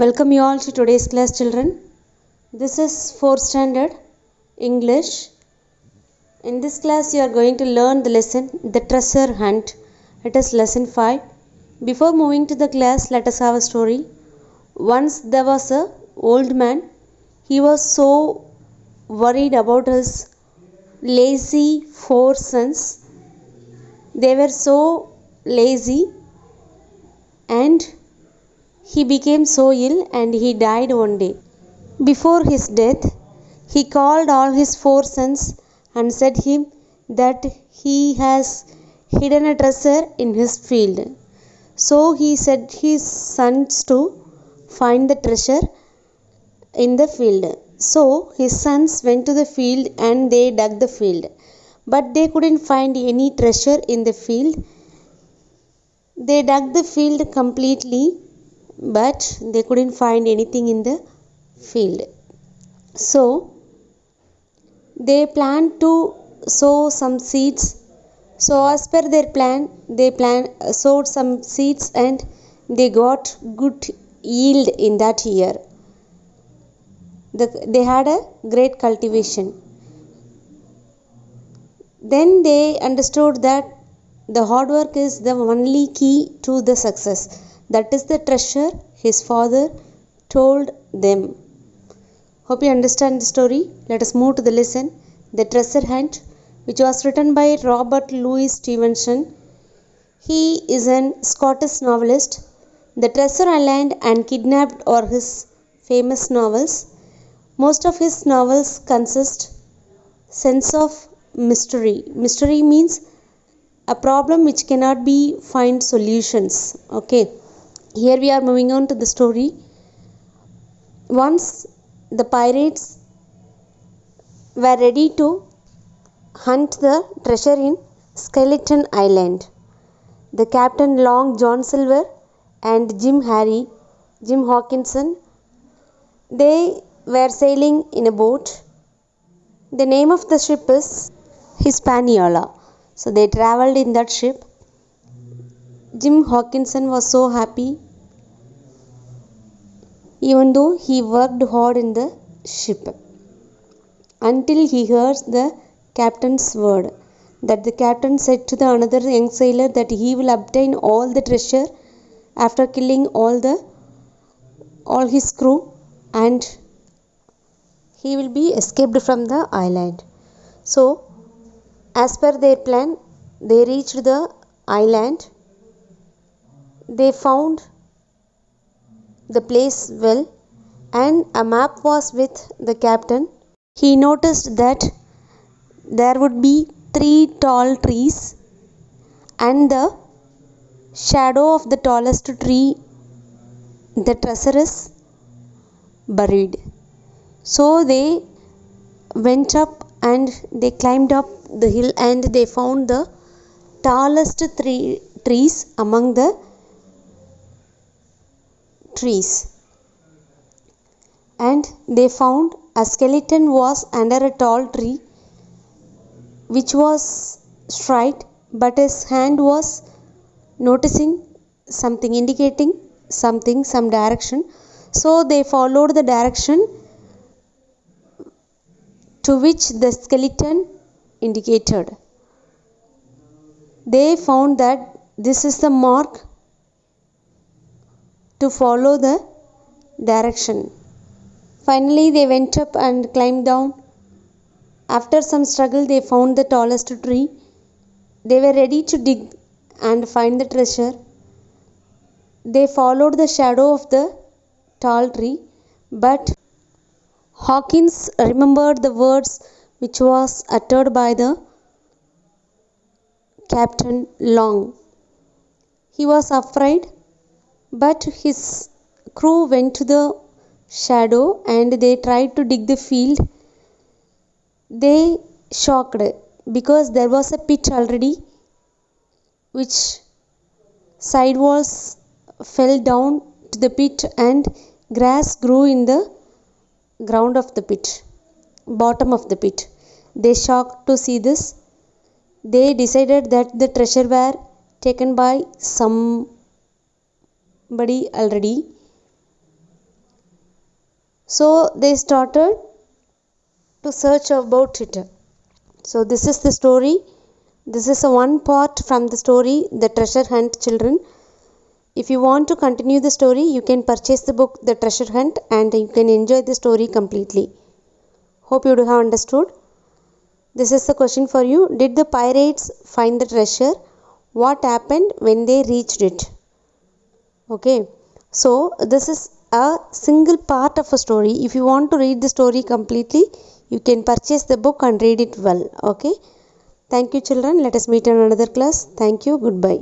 Welcome you all to today's class, children. This is 4th standard English. In this class you are going to learn the lesson The Treasure Hunt. It is lesson 5. Before moving to the class, let us have a story. Once there was a old man. He was so worried about his lazy 4 sons. They were so lazy and he became so ill and he died one day. Before his death, he called all his 4 sons and said him that he has hidden a treasure in his field. So he said his sons to find the treasure in the field. So his sons went to the field and they dug the field. But they couldn't find any treasure in the field. They dug the field completely, but they couldn't find anything in the field. So they planned to sow some seeds. So as per their plan, they sowed some seeds and they got good yield in that year. They had a great cultivation. Then they understood that the hard work is the only key to the success. That is the treasure his father told them. Hope you understand the story. Let us move to the lesson The Treasure Hunt, which was written by Robert Louis Stevenson. He is a Scottish novelist. The Treasure Island and Kidnapped are his famous novels. Most of his novels consist sense of mystery. Mystery means a problem which cannot be find solutions. Okay. Here we are moving on to the story. Once the pirates were ready to hunt the treasure in Skeleton Island. The captain Long John Silver and Jim Hawkinson, they were sailing in a boat. The name of the ship is Hispaniola. So they traveled in that ship. Jim Hawkinson was so happy, even though he worked hard in the ship, until he heard the captain's word. That the captain said to the another young sailor that he will obtain all the treasure after killing all his crew, and he will be escaped from the island. So as per their plan, they reached the island. They found the place well, and a map was with the captain. He noticed that there would be 3 tall trees, and the shadow of the tallest tree, the treasure is buried. So they went up and they climbed up the hill and they found the tallest 3 trees among the trees, and they found a skeleton was under a tall tree which was straight, but his hand was noticing something, indicating something, some direction. So they followed the direction to which the skeleton indicated. They found that this is the mark to follow the direction. Finally they went up and climbed down. After some struggle, they found the tallest tree. They were ready to dig and find the treasure. They followed the shadow of the tall tree, but Hawkins remembered the words which was uttered by the Captain Long. He was afraid, but his crew went to the shadow and they tried to dig the field. They shocked because there was a pit already, which side walls fell down to the pit and grass grew in the ground of the pit, bottom of the pit. They shocked to see this. They decided that the treasure were taken by somebody already, So they started to search about it. So this is the story. This is a one part from the story, The Treasure Hunt, children. If you want to continue the story, you can purchase the book The Treasure Hunt and you can enjoy the story completely. Hope you do have understood. This is the question for you. Did the pirates find the treasure? What happened when they reached it? Okay. So this is a single part of a story. If you want to read the story completely, you can purchase the book and read it well. Okay. Thank you, children. Let us meet in another class. Thank you. Goodbye.